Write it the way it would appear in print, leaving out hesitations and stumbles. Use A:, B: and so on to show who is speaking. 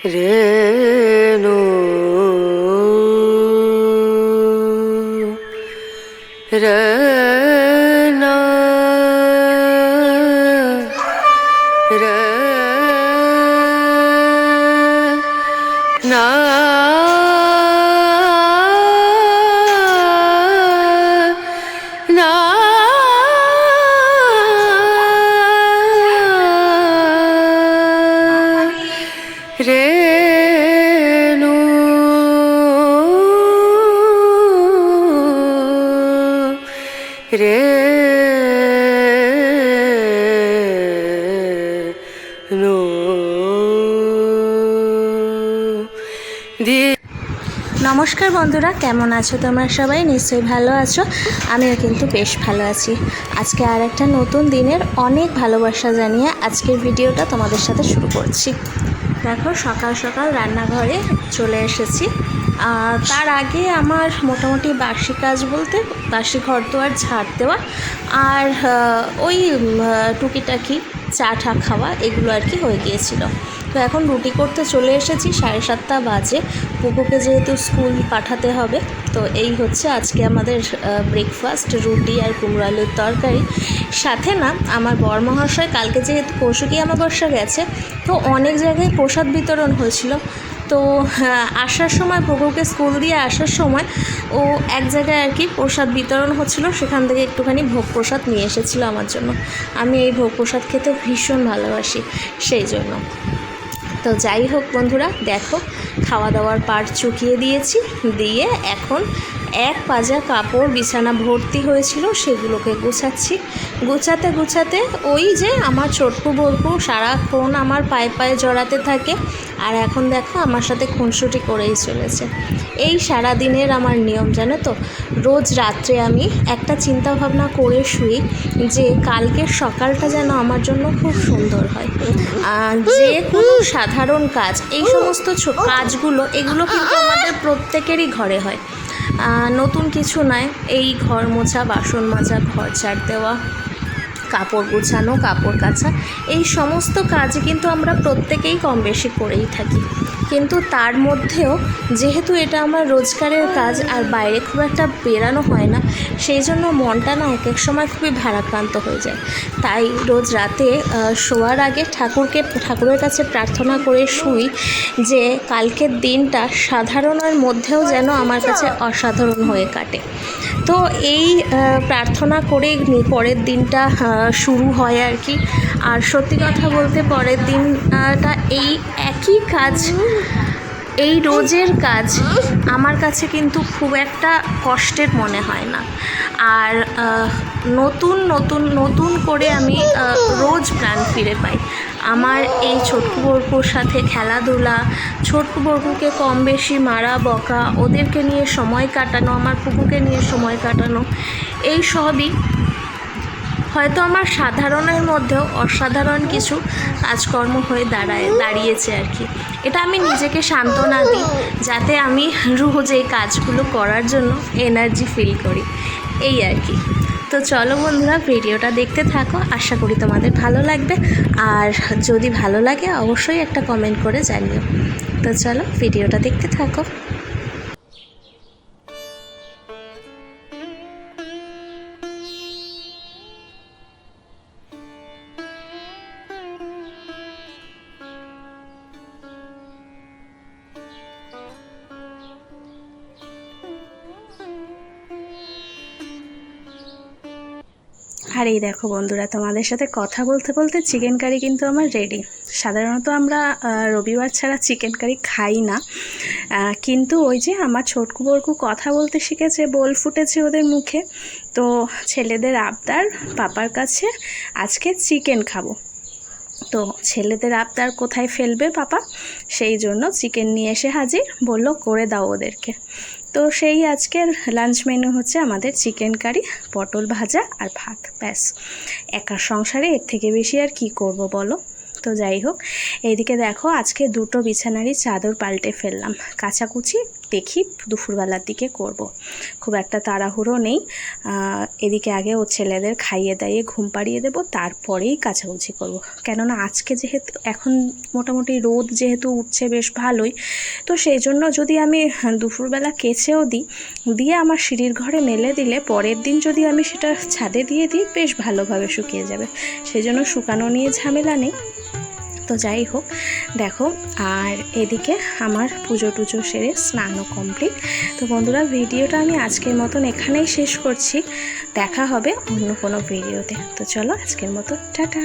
A: রেণু রনা রনা না রেণু রেণু
B: নমস্কার বন্ধুরা, কেমন আছো তোমরা সবাই? নিশ্চয়ই ভালো আছো। আমিও কিন্তু বেশ ভালো আছি। আজকে আর একটা নতুন দিনের অনেক ভালোবাসা জানিয়ে আজকের ভিডিওটা তোমাদের সাথে শুরু করছি। দেখো, সকাল সকাল রান্নাঘরে চলে এসেছি। তার আগে আমার মোটামুটি বাসি কাজ বলতে বাসি ঘর দোয়ার ঝাড় দেওয়া আর ওই টুকিটাকি চা টা খাওয়া এগুলো আর কি হয়ে গিয়েছিল। তো এখন রুটি করতে চলে এসেছি। 7:30 বাজে। পুকুকে যেহেতু স্কুল পাঠাতে হবে, তো এই হচ্ছে আজকে আমাদের ব্রেকফাস্ট, রুটি আর কুমড়ো আলুর তরকারি। সাথে না আমার বরমহাশয় কালকে যেহেতু পরশুকি অমাবস্যা গেছে, তো অনেক জায়গায় প্রসাদ বিতরণ হয়েছিল। তো আসার সময় পুকুকে স্কুল দিয়ে আসার সময় ও এক জায়গায় আর কি প্রসাদ বিতরণ হচ্ছিল, সেখান থেকে একটুখানি ভোগ প্রসাদ নিয়ে এসেছিলো আমার জন্য। আমি এই ভোগ প্রসাদ খেতে ভীষণ ভালোবাসি, সেই জন্য। তো যাই হোক বন্ধুরা, দেখো খাওয়া দাওয়ার পাট চুকিয়ে দিয়েছি, দিয়ে এখন এক পাজা কাপড় বিছানা ভর্তি হয়েছিল সেগুলোকে গুছাতে গুছাতে ওই যে আমার ছোট্টু বলবো সারাক্ষণ আমার পায়ে পায়ে জড়াতে থাকে, আর এখন দেখো আমার সাথে খুনসুটি করেই চলেছে। এই সারা দিনের আমার নিয়ম, জানো তো, রোজ রাত্রে আমি একটা চিন্তা ভাবনা করে শুই যে কালকের সকালটা যেন আমার জন্য খুব সুন্দর হয়। যে কোনো সাধারণ কাজ, এই সমস্ত কাজগুলো এগুলো কিন্তু আমাদের প্রত্যেকেরই ঘরে হয়, নতুন কিছু নয়। এই ঘর মোছা, বাসন মাজা, ঘর ঝাড় দেওয়া, কাপড় গুছানো, কাপড় কাচা, এই সমস্ত কাজ কিন্তু আমরা প্রত্যেকেই কম বেশি করেই থাকি। কিন্তু তার মধ্যেও যেহেতু এটা আমার রোজগারের কাজ আর বাইরে খুব একটা বেরানো হয় না, সেই জন্য মনটা না এক এক সময় খুবই ভারাক্রান্ত হয়ে যায়। তাই রোজ রাতে শোয়ার আগে ঠাকুরের কাছে প্রার্থনা করে শুই যে কালকের দিনটা সাধারণের মধ্যেও যেন আমার কাছে অসাধারণ হয়ে কাটে। তো এই প্রার্থনা করে পরের দিনটা শুরু হয় আর কি। আর সত্যি কথা বলতে পরের দিনটা এই একই কাজ, এই রোজের কাজ আমার কাছে কিন্তু খুব একটা কষ্টের মনে হয় না। আর নতুন নতুন নতুন করে আমি রোজ প্রাণ ফিরে পাই। আমার এই ছোট্টু বরকুর সাথে খেলাধুলা, ছোট্টু বরকুকে কম বেশি মারা বকা, ওদেরকে নিয়ে সময় কাটানো, আমার পুকুকে নিয়ে সময় কাটানো, এই সবই হয়তো আমার সাধারণের মধ্যেও অসাধারণ কিছু কাজকর্ম হয়ে দাঁড়িয়েছে আর কি। এটা আমি নিজেকে সান্ত্বনা দিই, যাতে আমি রোজ এই কাজগুলো করার জন্য এনার্জি ফিল করি, এই আর কি। তো চলো বন্ধুরা, ভিডিওটা দেখতে থাকো, আশা করি তোমাদের ভালো লাগবে। আর যদি ভালো লাগে অবশ্যই একটা কমেন্ট করে জানিও। তো চলো ভিডিওটা দেখতে থাকো। আর এই দেখো বন্ধুরা, তোমাদের সাথে কথা বলতে বলতে চিকেন কারি কিন্তু আমার রেডি। সাধারণত আমরা রবিবার ছাড়া চিকেন কারি খাই না, কিন্তু ওই যে আমার ছোটকু বরকু কথা বলতে শিখেছে, বল ফুটেছে ওদের মুখে। তো ছেলেদের আবদার পাপার কাছে আজকে চিকেন খাবো। তো ছেলেদের আবদার কোথায় ফেলবে পাপা, সেই জন্য চিকেন নিয়ে এসে হাজির, বলল করে দাও ওদেরকে। তো সেই আজকের লাঞ্চ মেনু হচ্ছে আমাদের চিকেন কারি, পটল ভাজা আর ভাত, ব্যাস। একা সংসারে এর থেকে বেশি আর কি করব বলো। তো যাই হোক, এইদিকে দেখো আজকে 2টো বিছানারই চাদর পাল্টে ফেললাম, কাচাকুচি দেখি দুপুরবেলার দিকে করব। খুব একটা তাড়াহুড়ো নেই। এদিকে আগে ও ছেলেদের খাইয়ে দাইয়ে ঘুম পাড়িয়ে দেবো, তারপরেই কাচাকুচি করব। কেননা আজকে যেহেতু এখন মোটামুটি রোদ যেহেতু উঠছে বেশ ভালোই, তো সেই জন্য যদি আমি দুপুরবেলা কেচেও দিয়ে আমার সিঁড়ির ঘরে মেলে দিলে পরের দিন যদি আমি সেটা ছাদে দিয়ে দিই বেশ ভালোভাবে শুকিয়ে যাবে। সেই জন্য শুকানো নিয়ে ঝামেলা নেই। তো যাই হোক, দেখো, আর এদিকে আমার পুজো টুজো সেরে স্নানও কমপ্লিট। তো বন্ধুরা, ভিডিওটা আমি আজকের মতন এখানেই শেষ করছি। দেখা হবে অন্য কোনো ভিডিওতে। তো চলো, আজকের মতো টাটা।